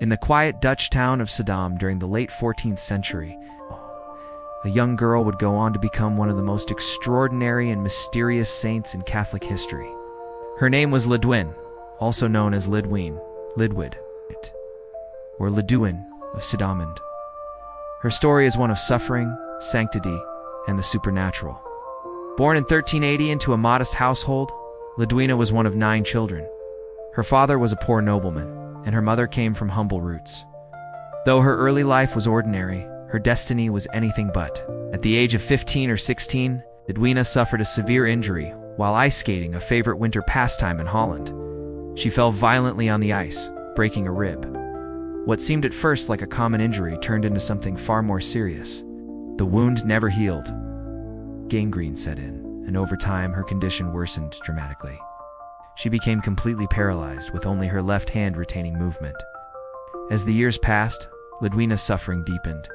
In the quiet Dutch town of Schiedam during the late 14th century, a young girl would go on to become one of the most extraordinary and mysterious saints in Catholic history. Her name was Lidwina, also known as Lidwina, Lidwina, or Lidwina of Schiedam. Her story is one of suffering, sanctity, and the supernatural. Born in 1380 into a modest household, Lidwina was one of 9 children. Her father was a poor nobleman, and her mother came from humble roots. Though her early life was ordinary, her destiny was anything but. At the age of 15 or 16, Lidwina suffered a severe injury while ice skating, a favorite winter pastime in Holland. She fell violently on the ice, breaking a rib. What seemed at first like a common injury turned into something far more serious. The wound never healed. Gangrene set in, and over time her condition worsened dramatically. She became completely paralyzed, with only her left hand retaining movement. As the years passed, Lidwina's suffering deepened.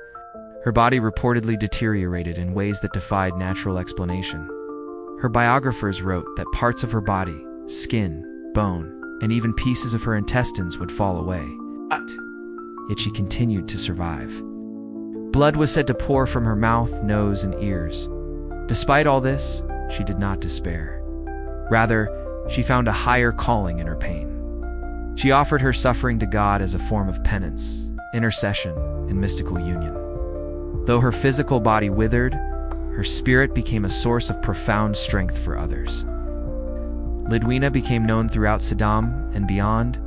Her body reportedly deteriorated in ways that defied natural explanation. Her biographers wrote that parts of her body, skin, bone, and even pieces of her intestines would fall away. Yet she continued to survive. Blood was said to pour from her mouth, nose, and ears. Despite all this, she did not despair. Rather, she found a higher calling in her pain. She offered her suffering to God as a form of penance, intercession, and mystical union. Though her physical body withered, her spirit became a source of profound strength for others. Lidwina became known throughout Schiedam and beyond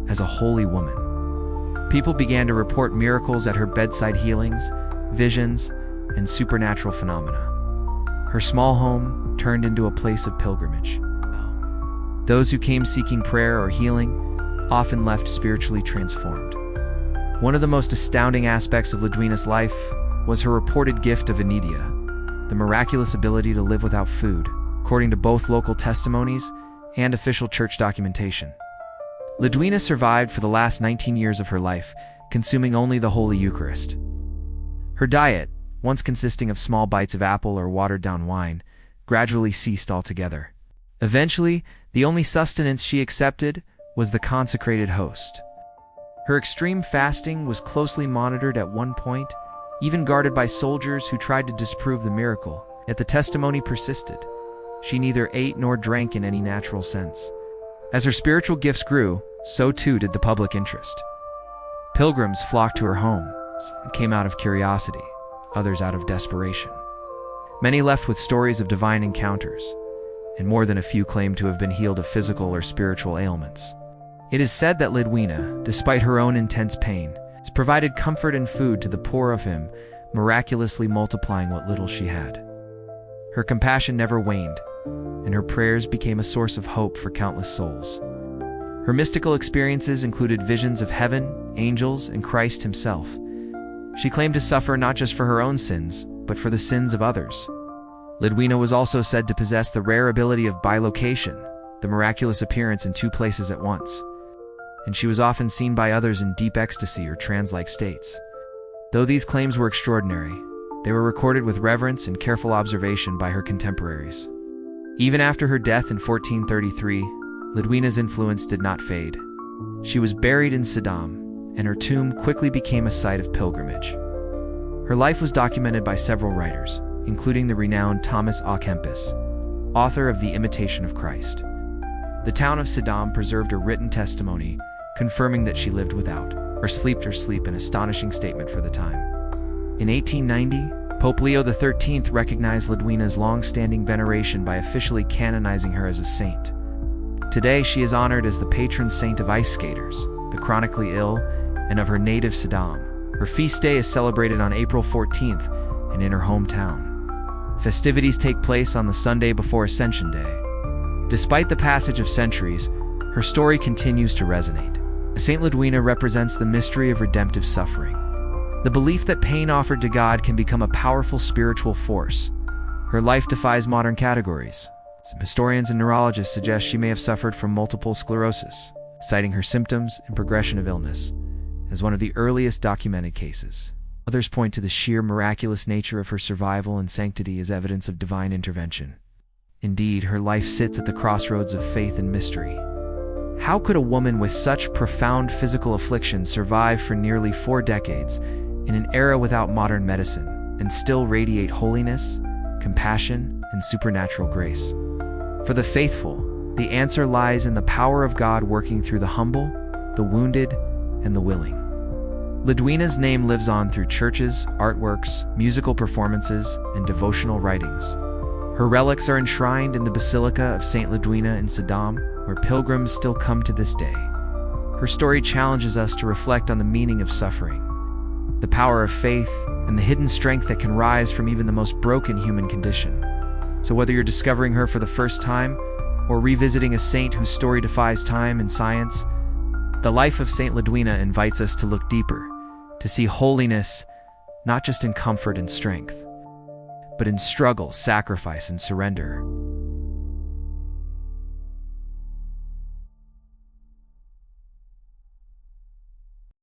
as a holy woman. People began to report miracles at her bedside, healings, visions, and supernatural phenomena. Her small home turned into a place of pilgrimage. Those who came seeking prayer or healing often left spiritually transformed. One of the most astounding aspects of Lidwina's life was her reported gift of Inedia, the miraculous ability to live without food, according to both local testimonies and official church documentation. Lidwina survived for the last 19 years of her life, consuming only the Holy Eucharist. Her diet, once consisting of small bites of apple or watered-down wine, gradually ceased altogether. Eventually, the only sustenance she accepted was the consecrated host. Her extreme fasting was closely monitored at one point, even guarded by soldiers who tried to disprove the miracle, yet the testimony persisted. She neither ate nor drank in any natural sense. As her spiritual gifts grew, so too did the public interest. Pilgrims flocked to her home and came out of curiosity, others out of desperation. Many left with stories of divine encounters, and more than a few claimed to have been healed of physical or spiritual ailments. It is said that Lidwina, despite her own intense pain, has provided comfort and food to the poor of him, miraculously multiplying what little she had. Her compassion never waned, and her prayers became a source of hope for countless souls. Her mystical experiences included visions of heaven, angels, and Christ himself. She claimed to suffer not just for her own sins, but for the sins of others. Lidwina was also said to possess the rare ability of bilocation, the miraculous appearance in 2 places at once, and she was often seen by others in deep ecstasy or trance-like states. Though these claims were extraordinary, they were recorded with reverence and careful observation by her contemporaries. Even after her death in 1433, Lidwina's influence did not fade. She was buried in Schiedam, and her tomb quickly became a site of pilgrimage. Her life was documented by several writers, including the renowned Thomas à Kempis, author of The Imitation of Christ. The town of Schiedam preserved a written testimony confirming that she lived without, or sleep, an astonishing statement for the time. In 1890, Pope Leo XIII recognized Lidwina's long-standing veneration by officially canonizing her as a saint. Today, she is honored as the patron saint of ice skaters, the chronically ill, and of her native Schiedam. Her feast day is celebrated on April 14th and in her hometown. Festivities take place on the Sunday before Ascension Day. Despite the passage of centuries, her story continues to resonate. Saint Lidwina represents the mystery of redemptive suffering. The belief that pain offered to God can become a powerful spiritual force. Her life defies modern categories. Some historians and neurologists suggest she may have suffered from multiple sclerosis, citing her symptoms and progression of illness as one of the earliest documented cases. Others point to the sheer miraculous nature of her survival and sanctity as evidence of divine intervention. Indeed, her life sits at the crossroads of faith and mystery. How could a woman with such profound physical affliction survive for nearly 4 decades in an era without modern medicine and still radiate holiness, compassion, and supernatural grace? For the faithful, the answer lies in the power of God working through the humble, the wounded, and the willing. Lidwina's name lives on through churches, artworks, musical performances, and devotional writings. Her relics are enshrined in the Basilica of Saint Lidwina in Schiedam, where pilgrims still come to this day. Her story challenges us to reflect on the meaning of suffering, the power of faith, and the hidden strength that can rise from even the most broken human condition. So whether you're discovering her for the first time, or revisiting a saint whose story defies time and science, the life of Saint Lidwina invites us to look deeper, to see holiness not just in comfort and strength, but in struggle, sacrifice, and surrender.